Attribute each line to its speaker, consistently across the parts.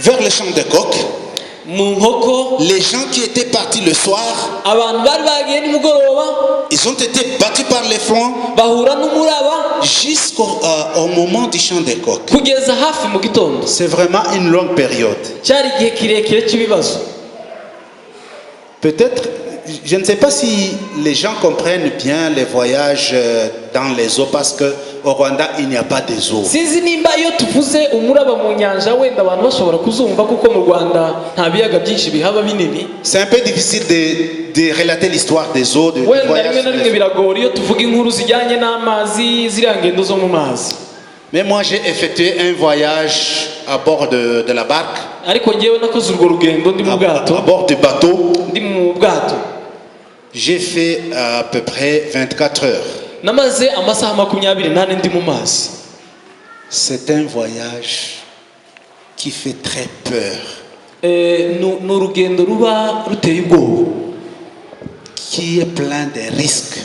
Speaker 1: vers le champ de coq. Les gens qui étaient partis le soir, ils ont été battus par les flancs jusqu'au moment du chant des coqs. C'est vraiment une longue période. Peut-être, je ne sais pas si les gens comprennent bien les voyages dans les eaux, parce qu'au Rwanda, il n'y a pas des eaux. C'est un peu difficile de relater l'histoire des eaux, de voyages. Mais moi, j'ai effectué un voyage à bord de la barque, à bord du bateau. J'ai fait à peu près 24 heures. C'est un voyage qui fait très peur, qui est plein de risques.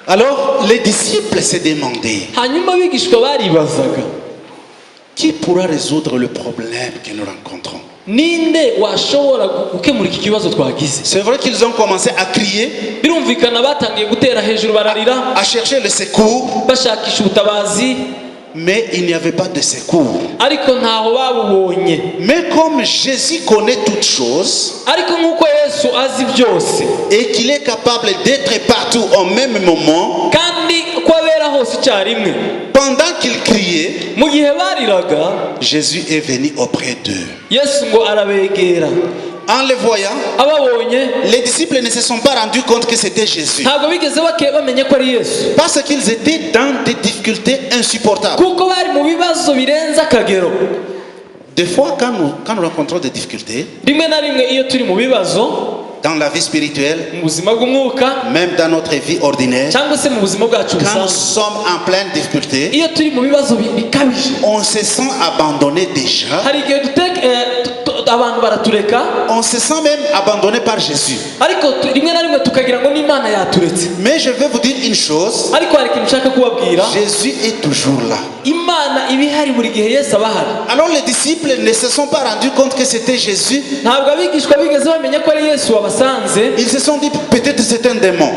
Speaker 1: Alors les disciples se demandaient, qui pourra résoudre le problème que nous rencontrons? C'est vrai qu'ils ont commencé à crier, à chercher le secours, mais il n'y avait pas de secours. Mais comme Jésus connaît toutes choses et qu'il est capable d'être partout au même moment, pendant qu'ils criaient, Jésus est venu auprès d'eux. En le voyant, les disciples ne se sont pas rendus compte que c'était Jésus, parce qu'ils étaient dans des difficultés insupportables. Des fois, quand nous rencontrons des difficultés dans la vie spirituelle, même dans notre vie ordinaire, quand nous sommes en pleine difficulté, on se sent abandonné déjà. On se sent même abandonné par Jésus. Mais je vais vous dire une chose, Jésus est toujours là. Alors les disciples ne se sont pas rendus compte que c'était Jésus. Ils se sont dit, peut-être c'est un démon,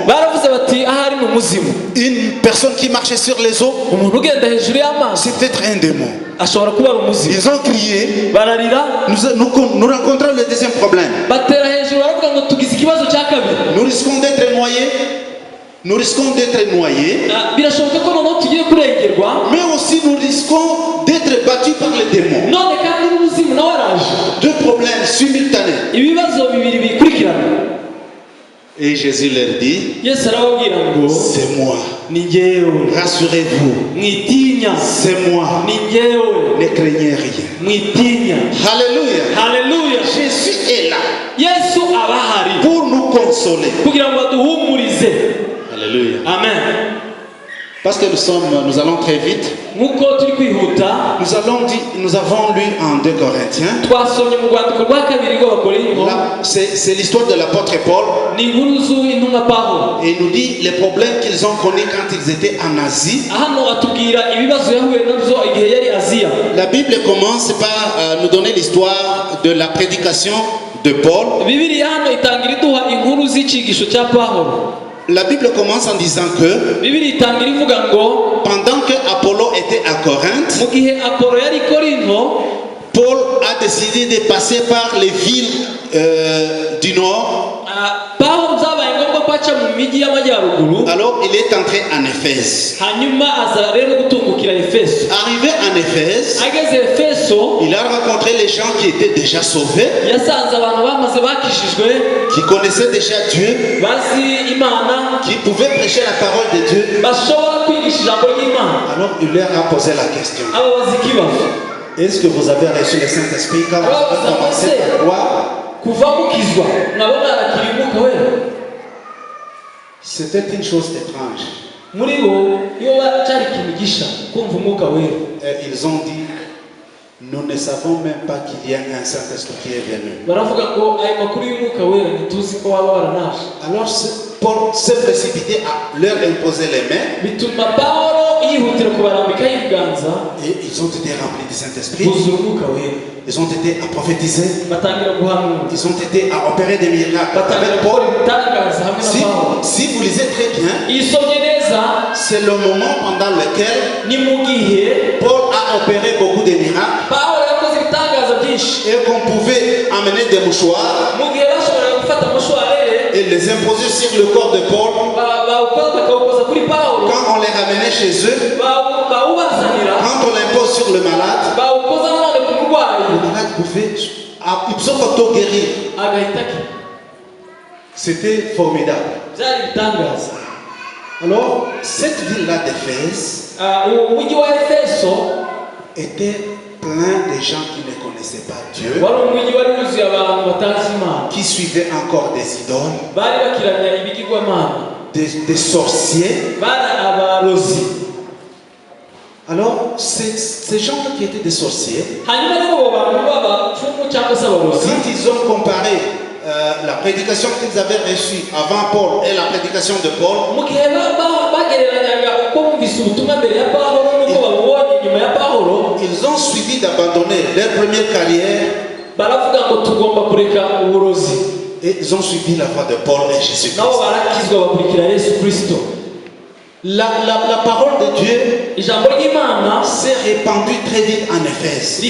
Speaker 1: une personne qui marchait sur les eaux. C'est peut-être un démon. Ils ont crié. Nous rencontrons le deuxième problème. Nous risquons d'être noyés. Nous risquons d'être noyés. Mais aussi nous risquons d'être battus par les démons. Deux problèmes simultanés. Et Jésus leur dit, c'est moi. Rassurez-vous. C'est moi. Ne craignez rien. Alléluia.
Speaker 2: Alléluia.
Speaker 1: Jésus est là
Speaker 2: pour
Speaker 1: nous consoler. Alléluia.
Speaker 2: Amen.
Speaker 1: Parce que nous allons très vite. Nous avons lu en 2 Corinthiens. C'est l'histoire de l'apôtre Paul. Et il nous dit les problèmes qu'ils ont connus quand ils étaient en Asie. La Bible commence par nous donner l'histoire de la prédication de Paul. La Bible commence en disant que pendant que Apollo était à Corinthe, Paul a décidé de passer par les villes du nord. Alors il est entré en Éphèse. Arrivé en Éphèse, il a rencontré les gens qui étaient déjà sauvés, qui connaissaient déjà Dieu, qui pouvaient prêcher la parole de Dieu. Alors il leur a posé la question, est-ce que vous avez reçu le Saint-Esprit quand vous avez commencé à croire? C'était une chose étrange. Et ils ont dit, nous ne savons même pas qu'il y a un Saint-Esprit qui est venu. Alors Paul s'est précipité à leur imposer les mains. Et ils ont été remplis du Saint-Esprit. Ils ont été à prophétiser. Ils ont été à opérer des miracles avec Paul. Si vous lisez très bien, c'est le moment pendant lequel Paul a opéré beaucoup de miracles et qu'on pouvait amener des mouchoirs et les imposer sur le corps de Paul. Quand on les ramenait chez eux, quand on l'impose sur le malade pouvait guérir. C'était formidable. Alors, cette ville-là d'Éphèse était plein de gens qui ne connaissaient pas Dieu, qui suivaient encore des idoles, des sorciers. Alors, ces gens qui étaient des sorciers, quand ils ont comparé la prédication qu'ils avaient reçue avant Paul et la prédication de Paul, ils ont suivi d'abandonner leur première carrière et ils ont suivi la voie de Paul et Jésus-Christ. La parole de Dieu s'est répandue très vite en Éphèse.